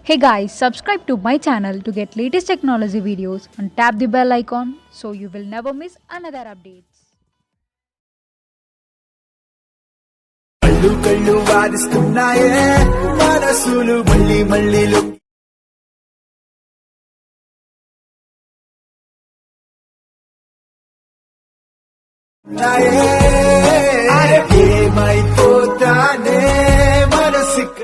Hey guys, subscribe to my channel to get latest technology videos and tap the bell icon so you will never miss another updates. కళ్ళు కళ్ళు వాదిస్తున్నాయే మనసులు మళ్ళీ మళ్ళీ ఏమైపోతానే మనసిక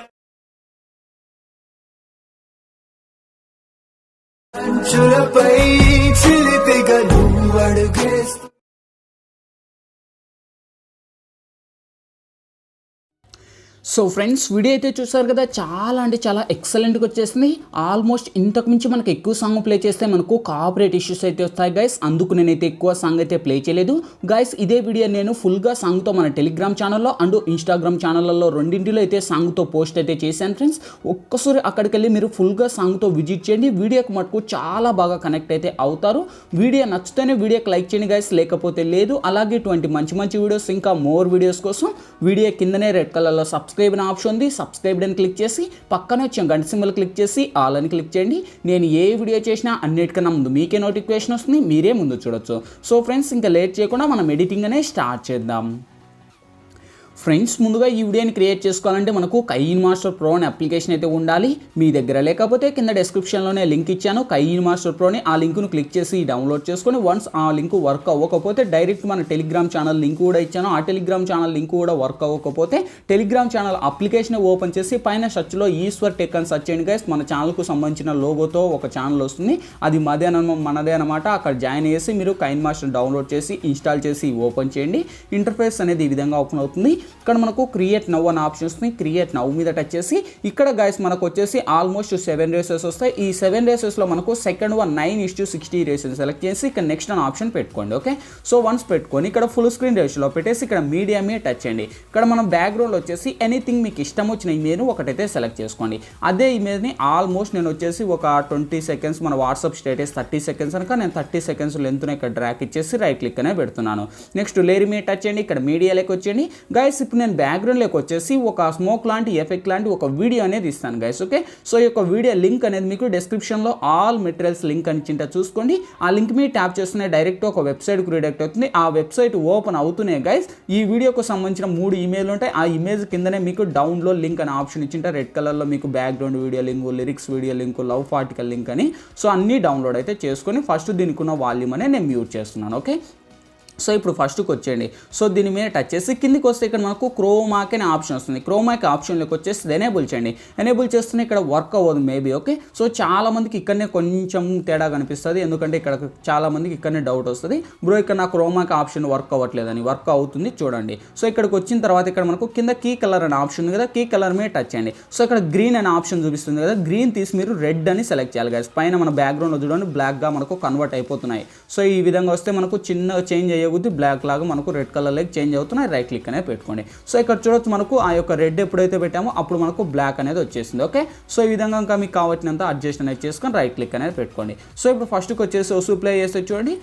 అంచులపై చిలిపిగా నువ్వు అడుగేస్తూ so friends video అయితే చూసారు కదా, చాలా అంటే చాలా ఎక్సలెంట్గా వచ్చేసింది. ఆల్మోస్ట్ ఇంతకు మించి మనకు ఎక్కువ సాంగ్ ప్లే చేస్తే మనకు కాపరేట్ ఇష్యూస్ అయితే వస్తాయి గైస్. అందుకు నేనైతే ఎక్కువ సాంగ్ అయితే ప్లే చేయలేదు గైస్. ఇదే వీడియో నేను ఫుల్గా సాంగ్తో మన టెలిగ్రామ్ ఛానల్లో అండ్ ఇన్స్టాగ్రామ్ ఛానళ్ళలో రెండింటిలో అయితే సాంగ్తో పోస్ట్ అయితే చేశాను ఫ్రెండ్స్. ఒక్కసారి అక్కడికి వెళ్ళి మీరు ఫుల్గా సాంగ్తో విజిట్ చేయండి. వీడియోకి మటుకు చాలా బాగా కనెక్ట్ అయితే అవుతారు. వీడియో నచ్చితేనే వీడియోకి లైక్ చేయండి గైస్, లేకపోతే లేదు. అలాగే ఇటువంటి మంచి మంచి వీడియోస్ ఇంకా మోర్ వీడియోస్ కోసం వీడియో కిందనే రెడ్ కలర్లో సబ్స్క్రైబ్ అనే ఆప్షన్ ఉంది. సబ్స్క్రైబ్ అని క్లిక్ చేసి పక్కనే వచ్చే గంట సింబల్ క్లిక్ చేసి ఆల్ అని క్లిక్ చేయండి. నేను ఏ వీడియో చేసినా అన్నిటికన్నా ముందు మీకే నోటిఫికేషన్ వస్తుంది, మీరే ముందు చూడొచ్చు. సో ఫ్రెండ్స్ ఇంకా లేట్ చేయకుండా మనం ఎడిటింగ్ అనే స్టార్ట్ చేద్దాం. ఫ్రెండ్స్ ముందుగా ఈ వీడియోని క్రియేట్ చేసుకోవాలంటే మనకు కైన్మాస్టర్ ప్రో అనే అప్లికేషన్ అయితే ఉండాలి మీ దగ్గర. లేకపోతే కింద డిస్క్రిప్షన్లోనే లింక్ ఇచ్చాను కైన్మాస్టర్ ప్రోని. ఆ లింక్ను క్లిక్ చేసి డౌన్లోడ్ చేసుకొని వన్స్ ఆ లింక్ వర్క్ అవ్వకపోతే డైరెక్ట్ మన టెలిగ్రామ్ ఛానల్ లింక్ కూడా ఇచ్చాను. ఆ టెలిగ్రామ్ ఛానల్ లింక్ కూడా వర్క్ అవ్వకపోతే టెలిగ్రామ్ ఛానల్ అప్లికేషన్ ఓపెన్ చేసి పైన సెర్చ్లో ఈశ్వర్ టెక్ అని సెర్చ్ చేయండి గైస్. మన ఛానల్కు సంబంధించిన లోగోతో ఒక ఛానల్ వస్తుంది, అది మనదే అనమాట. అక్కడ జాయిన్ చేసి మీరు కైన్మాస్టర్ డౌన్లోడ్ చేసి ఇన్స్టాల్ చేసి ఓపెన్ చేయండి. ఇంటర్ఫేస్ అనేది ఈ విధంగా ఓపెన్ అవుతుంది. ఇక్కడ మనకు క్రియేట్ నవ్ అనే ఆప్షన్ వస్తుంది. క్రియేట్ నవ్ మీద టచ్ చేసి ఇక్కడ గైస్ మనకు వచ్చేసి ఆల్మోస్ట్ 7 రేసెస్ వస్తాయి. ఈ 7 రేసెస్లో మనకు సెకండ్ వన్ 9:60 రేసెస్ సెలెక్ట్ చేసి ఇక్కడ నెక్స్ట్ అనే ఆప్షన్ పెట్టుకోండి. ఓకే, సో వన్స్ పెట్టుకొని ఇక్కడ ఫుల్ స్క్రీన్ రేషియోలో పెట్టేసి ఇక్కడ మీడియా మీద టచ్ చేయండి. ఇక్కడ మనం బ్యాక్గ్రౌండ్ వచ్చేసి ఎనీథింగ్ మీకు ఇష్టం వచ్చిన ఇమేజ్ను ఒకటైతే సెలెక్ట్ చేసుకోండి. అదే ఇమేజ్ని ఆల్మోస్ట్ నేను వచ్చేసి ఒక 20 సెకండ్స్ మన వాట్సాప్ స్టేటస్ 30 సెకండ్స్ కనుక నేను 30 సెకండ్స్ లెంత్ను ఇక్కడ డ్రాక్ ఇచ్చేసి రైట్ క్లిక్ అనే పెడుతున్నాను. నెక్స్ట్ లేయర్ మీద టచ్ చేయండి. ఇక్కడ మీడియాలోకి వచ్చేయండి గైస్. ఇప్పుడు నేను బ్యాక్గ్రౌండ్లోకి వచ్చేసి ఒక స్మోక్ లాంటి ఎఫెక్ట్ లాంటి ఒక వీడియో అనేది ఇస్తాను గైస్. ఓకే, సో ఈ యొక్క వీడియో లింక్ అనేది మీకు డిస్క్రిప్షన్లో ఆల్ మెటీరియల్స్ లింక్ అని చింట చూసుకోండి. ఆ లింక్ మీద ట్యాప్ చేస్తూనే డైరెక్ట్ ఒక వెబ్సైట్కి రిడైరెక్ట్ అవుతుంది. ఆ వెబ్సైట్ ఓపెన్ అవుతూనే గైస్ ఈ వీడియోకు సంబంధించిన 3 ఇమేజ్లు ఉంటాయి. ఆ ఇమేజ్ కిందనే మీకు డౌన్లోడ్ లింక్ అనే ఆప్షన్ ఇచ్చింటే రెడ్ కలర్లో మీకు background video link, lyrics video link, love article link అని. సో అన్నీ డౌన్లోడ్ అయితే చేసుకొని ఫస్ట్ దీనికి ఉన్న వాల్యూమ్ అనే నేను మ్యూట్ చేస్తున్నాను. ఓకే, సో ఇప్పుడు ఫస్ట్కి వచ్చేయండి. సో దీని మీద టచ్ చేసి కిందికి వస్తే ఇక్కడ మనకు క్రోమాకి అనే ఆప్షన్ వస్తుంది. క్రోమాకి ఆప్షన్లోకి వచ్చేసి ఎనేబుల్ చేయండి. ఎనేబుల్ చేస్తేనే ఇక్కడ వర్క్ అవ్వదు మేబీ. ఓకే, సో చాలామందికి ఇక్కడనే కొంచెం తేడా కనిపిస్తుంది, ఎందుకంటే ఇక్కడ చాలామందికి ఇక్కడనే డౌట్ వస్తుంది, బ్రో ఇక్కడ నా క్రోమాకి ఆప్షన్ వర్క్ అవ్వట్లేదని. వర్క్ అవుతుంది చూడండి. సో ఇక్కడికి వచ్చిన తర్వాత ఇక్కడ మనకు కింద కీ కలర్ అనే ఆప్షన్ ఉంది కదా, కీ కలర్ మీద టచ్ చేయండి. సో ఇక్కడ గ్రీన్ అనే ఆప్షన్ చూపిస్తుంది కదా, గ్రీన్ తీసి మీరు రెడ్ అని సెలెక్ట్ చేయాలి గైస్. పైన మన బ్యాక్గ్రౌండ్లో చూడండి బ్లాక్గా మనకు కన్వర్ట్ అయిపోతున్నాయి. సో ఈ విధంగా వస్తే మనకు చిన్న చేంజ్ అయ్యే బ్లాక్ లాగా మనకు రెడ్ కలర్లోకి చేంజ్ అవుతున్నాయి. రైట్ క్లిక్ అనేది పెట్టుకోండి. సో ఇక్కడ చూడొచ్చు మనకు ఆ యొక్క రెడ్ ఎప్పుడైతే పెట్టామో అప్పుడు మనకు బ్లాక్ అనేది వచ్చేసింది. ఓకే, సో ఈ విధంగా ఇంకా మీకు కావాల్సినంత అడ్జస్ట్ అనేది చేసుకొని రైట్ క్లిక్ అనేది పెట్టుకోండి. సో ఇప్పుడు ఫస్ట్కి వచ్చేసి వస్తూ ప్లే చేస్తే చూడండి,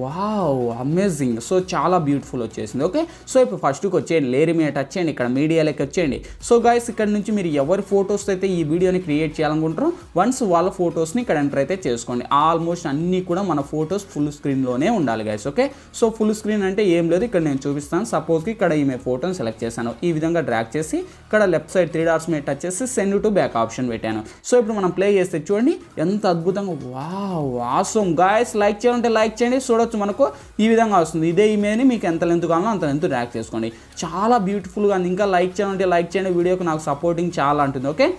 వావ్ అమేజింగ్. సో చాలా బ్యూటిఫుల్ వచ్చేసింది. ఓకే, సో ఇప్పుడు ఫస్ట్కి వచ్చేయండి, లేయర్ మీద టచ్ చేయండి, ఇక్కడ మీడియాలోకి వచ్చేయండి. సో గైస్ ఇక్కడ నుంచి మీరు ఎవరి ఫొటోస్ అయితే ఈ వీడియోని క్రియేట్ చేయాలనుకుంటారో వన్స్ వాళ్ళ ఫొటోస్ని ఇక్కడ ఎంటర్ అయితే చేసుకోండి. ఆల్మోస్ట్ అన్నీ కూడా మన ఫొటోస్ ఫుల్ స్క్రీన్లోనే ఉండాలి guys. Okay, so full screen అంటే ఏం లేదు, ఇక్కడ నేను చూపిస్తాను. సపోజ్కి ఇక్కడ ఈమె ఫోటోని సెలెక్ట్ చేశాను. ఈ విధంగా డ్రాగ్ చేసి ఇక్కడ లెఫ్ట్ సైడ్ 3 డాట్స్ మీద టచ్ చేసి సెండ్ టు బ్యాక్ ఆప్షన్ పెట్టాను. సో ఇప్పుడు మనం ప్లే చేస్తే చూడండి ఎంత అద్భుతంగా. వావ్ ఆసమ్ గైస్, లైక్ చేయాలంటే లైక్ చేయండి. చూడొచ్చు మనకు ఈ విధంగా వస్తుంది. ఇదే ఇమేజ్ని మీకు ఎంత లెంత్ కావాలో అంత లెంత్ డ్రాగ్ చేసుకోండి. చాలా బ్యూటిఫుల్గా ఉంది. ఇంకా లైక్ చేయాలంటే లైక్ చేయండి, వీడియోకి నాకు సపోర్టింగ్ చాలా ఉంటుంది. ఓకే,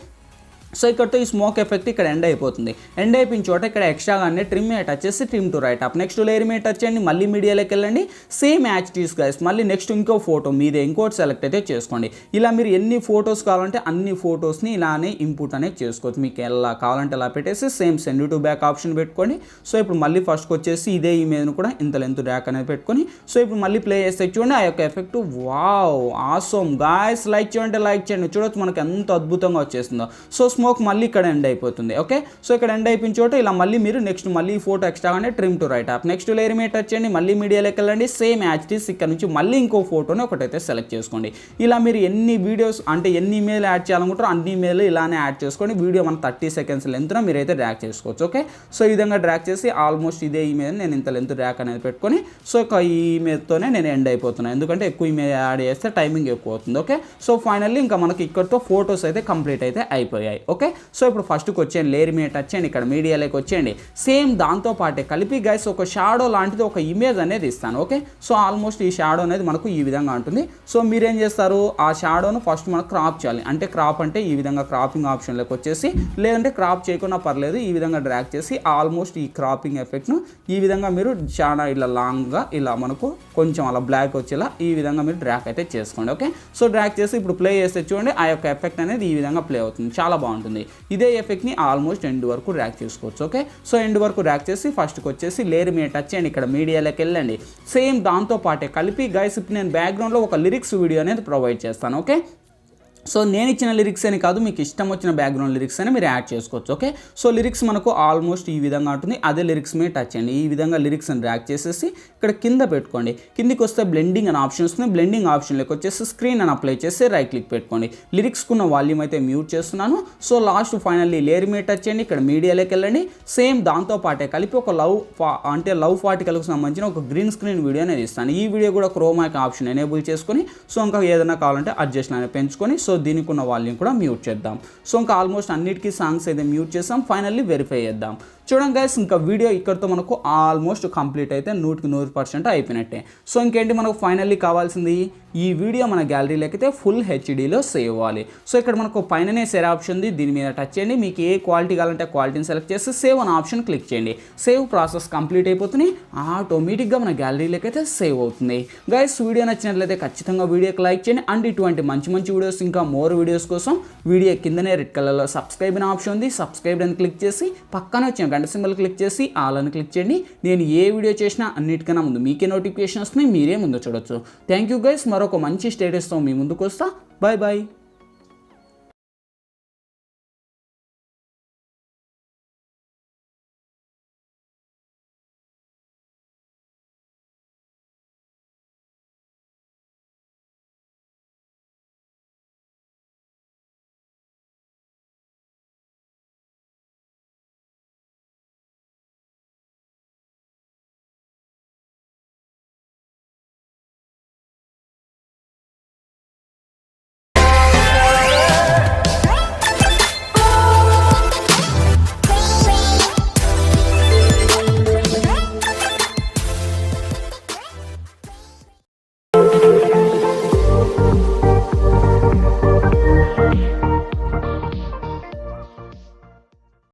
సో ఇక్కడతో ఈ స్మోక్ ఎఫెక్ట్ ఇక్కడ ఎండ్ అయిపోతుంది. ఎండ్ అయిపోయిన చోట ఇక్కడ ఎక్స్ట్రాగానే ట్రిమ్ మీద టచ్ చేసి trim to right up. Next layer మీద టచ్ చేయండి, మళ్ళీ మీడియాలోకి వెళ్ళండి. Same actives guys. మళ్ళీ నెక్స్ట్ ఇంకో ఫోటో మీదే ఇంకోటి సెలెక్ట్ అయితే చేసుకోండి. ఇలా మీరు ఎన్ని ఫొటోస్ కావాలంటే అన్ని ఫొటోస్ని ఇలానే ఇంపుట్ అనేది చేసుకోవచ్చు. మీకు ఎలా కావాలంటే అలా పెట్టేసి same send to back option పెట్టుకోండి. సో ఇప్పుడు మళ్ళీ ఫస్ట్కి వచ్చేసి ఇదే ఇమేజ్ను కూడా ఇంత లెంత్ డ్రాక్ అనేది పెట్టుకొని సో ఇప్పుడు మళ్ళీ ప్లే చేస్తే చూడండి ఆ యొక్క effect. Wow awesome guys, like చేయండి లైక్ చేయండి. చూడొచ్చు మనకు ఎంత అద్భుతంగా వచ్చేసిందో. సో స్మోక్ మళ్ళీ ఇక్కడ ఎండ్ అయిపోతుంది. ఓకే, సో ఇక్కడ ఎండ్ అయిపోయిన చోట ఇలా మళ్ళీ మీరు నెక్స్ట్ మళ్ళీ ఫోటో ఎక్స్ట్రాగానే trim to right app, next layer మీద టచ్ చేయండి, మళ్ళీ మీడియాలోకి వెళ్ళండి, సేమ్ యాక్టివ్స్ ఇక్కడ నుంచి మళ్ళీ ఇంకో ఫోటోని ఒకటైతే సెలెక్ట్ చేసుకోండి. ఇలా మీరు ఎన్ని వీడియోస్ అంటే ఎన్ని ఇమేల్ యాడ్ చేయాలనుకుంటారో అన్ని ఇమేల్ ఇలానే యాడ్ చేసుకోండి. వీడియో మన 30 సెకండ్స్ లెంత్లో మీరైతే డ్రాగ్ చేసుకోవచ్చు. ఓకే, సో ఈ విధంగా డ్రాగ్ చేసి ఆల్మోస్ట్ ఇదే ఇమేజ్ నేను ఇంత లెంత్ డ్రాగ్ అనేది పెట్టుకొని సో ఈ ఇమేజ్తోనే నేను ఎండ్ అయిపోతున్నాను, ఎందుకంటే ఎక్కువ ఇమేజ్ యాడ్ చేస్తే టైమింగ్ ఎక్కువ అవుతుంది. ఓకే, సో ఫైనల్లీ ఇంకా మనకి ఇక్కడతో ఫోటోస్ అయితే కంప్లీట్ అయితే అయిపోయాయి. ఓకే, సో ఇప్పుడు ఫస్ట్కి వచ్చేయండి, లేయర్ మీద టచ్ చేయండి, ఇక్కడ మీడియాలోకి వచ్చేయండి, సేమ్ దాంతో పాటే కలిపి గైస్ ఒక షాడో లాంటిది ఒక ఇమేజ్ అనేది ఇస్తాను. ఓకే, సో ఆల్మోస్ట్ ఈ షాడో అనేది మనకు ఈ విధంగా ఉంటుంది. సో మీరేం చేస్తారు, ఆ షాడోను ఫస్ట్ మనకు క్రాప్ చేయాలి. అంటే క్రాప్ అంటే ఈ విధంగా క్రాపింగ్ ఆప్షన్లోకి వచ్చేసి, లేదంటే క్రాప్ చేయకుండా పర్లేదు, ఈ విధంగా డ్రాగ్ చేసి ఆల్మోస్ట్ ఈ క్రాపింగ్ ఎఫెక్ట్ను ఈ విధంగా మీరు చాలా ఇలా లాంగ్గా ఇలా మనకు కొంచెం అలా బ్లాక్ వచ్చేలా ఈ విధంగా మీరు డ్రాగ్ అయితే చేసుకోండి. ఓకే, సో డ్రాగ్ చేసి ఇప్పుడు ప్లే చేస్తే చూడండి ఆ యొక్క ఎఫెక్ట్ అనేది ఈ విధంగా ప్లే అవుతుంది, చాలా బాగుంటుంది. ఇదే ఎఫెక్ట్ని ఆల్మోస్ట్ ఎండ్ వరకు డ్రాగ్ చేసుకోవచ్చు. ఓకే, సో ఎండ్ వరకు డ్రాగ్ చేసి ఫస్ట్కి వచ్చేసి లేయర్ మీద టచ్ చేయండి, ఇక్కడ మీడియాలోకి వెళ్ళండి, సేమ్ దాంతో పాటే కలిపి గైస్ ఇప్పుడు నేను బ్యాక్గ్రౌండ్లో ఒక లిరిక్స్ వీడియో అనేది ప్రొవైడ్ చేస్తాను. ఓకే, సో నేను ఇచ్చిన లిరిక్స్ అని కాదు, మీకు ఇష్టం వచ్చిన బ్యాక్గ్రౌండ్ లిరిక్స్ అని మీరు యాడ్ చేసుకోవచ్చు. ఓకే, సో లిరిక్స్ మనకు ఆల్మోస్ట్ ఈ విధంగా ఉంటుంది, అదే లిరిక్స్ మీద టచ్ చేయండి, ఈ విధంగా లిరిక్స్ అని డ్రాగ్ చేసేసి ఇక్కడ కింద పెట్టుకోండి. కిందికి వస్తే బ్లెండింగ్ అని ఆప్షన్ వస్తుంది, బ్లెండింగ్ ఆప్షన్లోకి వచ్చేసి స్క్రీన్ అని అప్లై చేసి రైట్ క్లిక్ పెట్టుకోండి. లిరిక్స్కున్న వాల్యూమ్ అయితే మ్యూట్ చేస్తున్నాను. సో లాస్ట్ ఫైనల్లీ లేయర్ మీద టచ్ చేయండి, ఇక్కడ మీడియాలోకి వెళ్ళండి, సేమ్ దాంతో పాటే కలిపి ఒక లవ్ పార్టికల్కి సంబంధించిన ఒక గ్రీన్ స్క్రీన్ వీడియో అనేది ఇస్తాను. ఈ వీడియో కూడా క్రోమాకి ఆప్షన్ ఎనేబుల్ చేసుకొని సో ఇంకా ఏదైనా కావాలంటే అడ్జస్ట్ అనేది పెంచుకొని సో దీనికి ఉన్న వాల్యూమ్ కూడా మ్యూట్ చేద్దాం. సో ఇంకా ఆల్మోస్ట్ అన్నిటికీ సాంగ్స్ అయితే మ్యూట్ చేస్తాం. ఫైనల్లీ వెరిఫై చేద్దాం. చూడండి గైస్, ఇంకా వీడియో ఇక్కడితో మనకు ఆల్మోస్ట్ కంప్లీట్ అయితే 100% అయిపోయినట్టే. సో ఇంకేంటి మనకు ఫైనల్లీ కావాల్సింది, ఈ వీడియో మన గ్యాలరీలోకి అయితే ఫుల్ హెచ్డీలో సేవ్ అవ్వాలి. సో ఇక్కడ మనకు పైననే సేవ్ ఆప్షన్ ఉంది, దీని మీద టచ్ చేయండి, మీకు ఏ క్వాలిటీ కావాలంటే క్వాలిటీని సెలెక్ట్ చేసి సేవ్ అనే ఆప్షన్ క్లిక్ చేయండి. సేవ్ ప్రాసెస్ కంప్లీట్ అయిపోతుంది, ఆటోమేటిక్గా మన గ్యాలరీలోకి అయితే సేవ్ అవుతుంది. గైస్, వీడియో నచ్చినట్లయితే ఖచ్చితంగా వీడియోకి లైక్ చేయండి. అండ్ ఇటువంటి మంచి వీడియోస్ ఇంకా మోర్ వీడియోస్ కోసం వీడియో కిందనే రెడ్ కలర్లో సబ్స్క్రైబ్ అనే ఆప్షన్ ఉంది, సబ్స్క్రైబ్ అని క్లిక్ చేసి పక్కన వచ్చిన గంట సింబల్ క్లిక్ చేసి ఆల్ అని క్లిక్ చేయండి. నేను ఏ వీడియో చేసినా అన్నిటికన్నా ముందు మీకే నోటిఫికేషన్ వస్తుంది, మీరే ముందు చూడొచ్చు. థ్యాంక్ యూ గైస్, మరొక మంచి స్టేటస్తో మీ ముందుకు వస్తా. Bye bye.